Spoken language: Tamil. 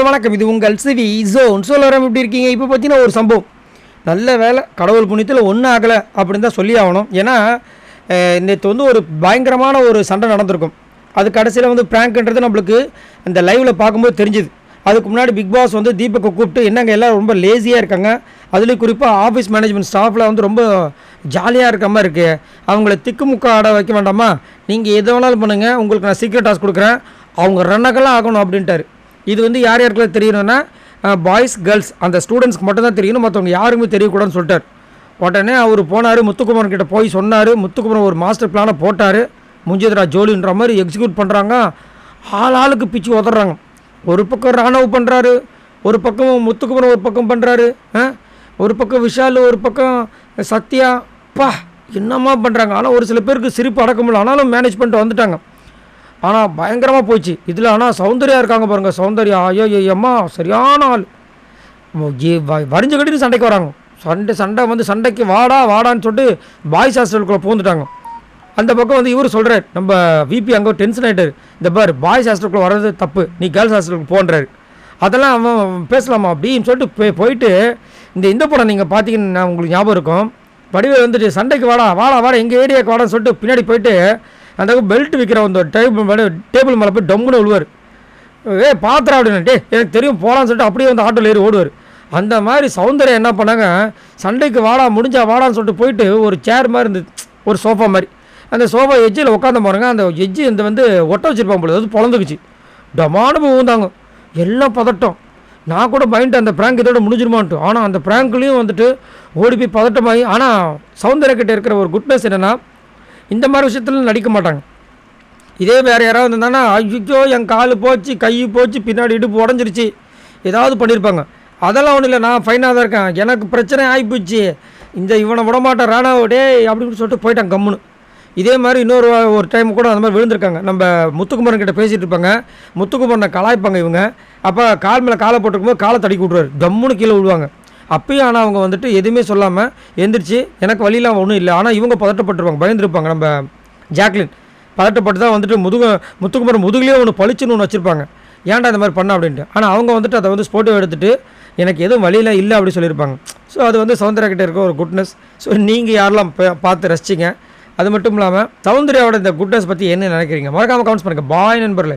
வணக்கம். இது உங்கள் சிவி ஜோன். சொல்லலாம், எப்படி இருக்கீங்க? இப்போ பார்த்தீங்கன்னா ஒரு சம்பவம், நல்ல வேலை கடவுள் புண்ணியத்தில் ஒன்றும் ஆகலை அப்படின்னு தான் சொல்லி ஆகணும். ஏன்னா நேற்று வந்து ஒரு பயங்கரமான ஒரு சண்டை நடந்திருக்கும். அது கடைசியில் வந்து ப்ராங்க்ன்றது நம்மளுக்கு இந்த லைவில் பார்க்கும்போது தெரிஞ்சுது. அதுக்கு முன்னாடி பிக் பாஸ் வந்து தீபக்கை கூப்பிட்டு என்னங்க எல்லோரும் ரொம்ப லேசியாக இருக்காங்க, அதுலேயும் குறிப்பாக ஆஃபீஸ் மேனேஜ்மெண்ட் ஸ்டாஃபில் வந்து ரொம்ப ஜாலியாக இருக்க மாதிரி இருக்குது, அவங்கள திக்குமுக்க ஆட வைக்க வேண்டாமா, நீங்கள் எது வேணாலும் பண்ணுங்கள், உங்களுக்கு நான் சீக்ரெட் டாஸ்க் கொடுக்குறேன், அவங்க ரன்னக்கெல்லாம் ஆகணும் அப்படின்ட்டார். இது வந்து யார் யாருக்கெல்லாம் தெரியணும்னா பாய்ஸ் கேர்ள்ஸ் அந்த ஸ்டூடெண்ட்ஸ்க்கு மட்டும் தான் தெரியணும், மற்றவங்க யாருக்குமே தெரியக்கூடாதுன்னு சொல்லிட்டார். உடனே அவர் போனார், முத்துக்குமரன் கிட்ட போய் சொன்னார். முத்துக்குமரன் ஒரு மாஸ்டர் பிளானை போட்டார். முஞ்சதுரா ஜோலின்ற மாதிரி எக்ஸிக்யூட் பண்ணுறாங்க. ஆளுக்கு பிச்சு உதறாங்க. ஒரு பக்கம் ராணவ் பண்ணுறாரு, ஒரு பக்கம் முத்துக்குமரன் ஒரு பக்கம் பண்ணுறாரு, ஒரு பக்கம் விஷால், ஒரு பக்கம் சத்யா. பா என்னம்மா பண்ணுறாங்க. ஆனால் ஒரு சில பேருக்கு சிரிப்பு அடக்க முடியல, ஆனாலும் மேனேஜ் பண்ணிட்டு வந்துட்டாங்க. ஆனால் பயங்கரமாக போயிடுச்சு இதில். ஆனால் சௌந்தர்யா இருக்காங்க பாருங்கள், சௌந்தர்யா ஐயோ அம்மா சரியான ஆள். வரிஞ்சு கட்டிட்டு சண்டைக்கு வராங்க. சண்டை வந்து சண்டைக்கு வாடான்னு சொல்லிட்டு பாய்ஸ் ஹாஸ்டலுக்குள்ளே பூந்துட்டாங்க. அந்த பக்கம் வந்து இவர் சொல்கிறார், நம்ம விபி அங்கே டென்ஷன் ஆகிட்டார். இந்த பார் பாய்ஸ் ஹாஸ்டலுக்குள்ளே வர்றது தப்பு, நீ கேர்ள்ஸ் ஹாஸ்டலுக்கு போன்றாரு. அதெல்லாம் அவன் பேசலாமா அப்படின்னு சொல்லிட்டு போயிட்டு இந்த படம் நீங்கள் பார்த்தீங்கன்னா உங்களுக்கு ஞாபகம் இருக்கும். வடிவேல் வந்துட்டு சண்டைக்கு வாடா எங்கள் ஏரியாவுக்கு வாடான்னு சொல்லிட்டு பின்னாடி போயிட்டு அந்த பெல்ட் விற்கிற அந்த டேபிள் மேலே போய் டம்முன்னு விழுவார். பாத்திரா அப்படின்னு எனக்கு தெரியும் போகலான்னு சொல்லிட்டு அப்படியே வந்து ஆட்டோவில் ஏறி ஓடுவார். அந்த மாதிரி சௌந்தர்யா என்ன பண்ணாங்க, சண்டைக்கு வாடான்னு சொல்லிட்டு போயிட்டு ஒரு சேர் மாதிரி இருந்தது, ஒரு சோஃபா மாதிரி, அந்த சோஃபா எஜ்ஜில் உட்காந்து போகிறாங்க. அந்த எஜ்ஜி இந்த வந்து ஒட்ட வச்சுருப்பாங்க போல, அது பொழந்துக்குச்சு. டமானு ஊந்தாங்க, எல்லாம் பதட்டம். நான் கூட பயந்துட்டு அந்த ப்ராங்க் இதோட முடிஞ்சிருமான்ட்டு. ஆனால் அந்த ப்ராங்க்லேயும் வந்துட்டு ஓடி போய் பதட்டமாகி. ஆனால் சௌந்தர்யா கிட்டே இருக்கிற ஒரு குட்னஸ் என்னென்னா, இந்த மாதிரி விஷயத்துல நடிக்க மாட்டாங்க. இதே வேறு யாராவது இருந்தாங்கன்னா ஐயோ என் கால் போச்சு, கை போச்சு, பின்னாடி இடுப்பு உடஞ்சிருச்சு, ஏதாவது பண்ணியிருப்பாங்க. அதெல்லாம் ஒன்றும் இல்லை, நான் ஃபைனாக தான் இருக்கேன், எனக்கு பிரச்சனை ஆகிப்போச்சு, இவனை விடமாட்டேன் ராணாவோ டே அப்படின்னு சொல்லிட்டு போயிட்டாங்க கம்முன்னு. இதே மாதிரி ஒரு டைம் கூட அந்த மாதிரி விழுந்திருக்காங்க. நம்ம முத்துக்குமரன் கிட்ட பேசிகிட்டு இருப்பாங்க, முத்துக்குமரனை கலாய்ப்பாங்க இவங்க. அப்போ கால் மேலே காலை போட்டுருக்கும்போது காலை தடுக்கி விட்ருவார், கம்முன்னு கீழே விழுவாங்க. அப்பயும் ஆனால் அவங்க வந்துட்டு எதுவுமே சொல்லாமல் எந்திரிச்சு எனக்கு வழியெலாம் ஒன்றும் இல்லை. ஆனால் இவங்க பதட்டப்பட்டுருவாங்க, பயந்துருப்பாங்க. நம்ம ஜாக்லின் பதட்டப்பட்டு தான் வந்துட்டு முத்துக்குமரன் முதுகுலேயே ஒன்று பளிச்சுன்னு ஒன்று வச்சுருப்பாங்க, ஏன்டா இந்த மாதிரி பண்ண அப்படின்ட்டு. ஆனால் அவங்க வந்துட்டு அதை வந்து ஸ்போட்டோ எடுத்துகிட்டு எனக்கு எதுவும் வழியில் இல்லை அப்படி சொல்லியிருப்பாங்க. ஸோ அது வந்து சௌந்தர்யா கிட்டே இருக்க ஒரு குட்னஸ். ஸோ நீங்கள் யாரெல்லாம் பார்த்து ரசிச்சிங்க. அது மட்டும் இல்லாமல் சௌந்தர்யாவோட இந்த குட்னஸ் பற்றி என்ன நினைக்கிறீங்க? மறக்காமல் கமெண்ட்ஸ் பண்ணுங்கள். பாய் நண்பர்களே.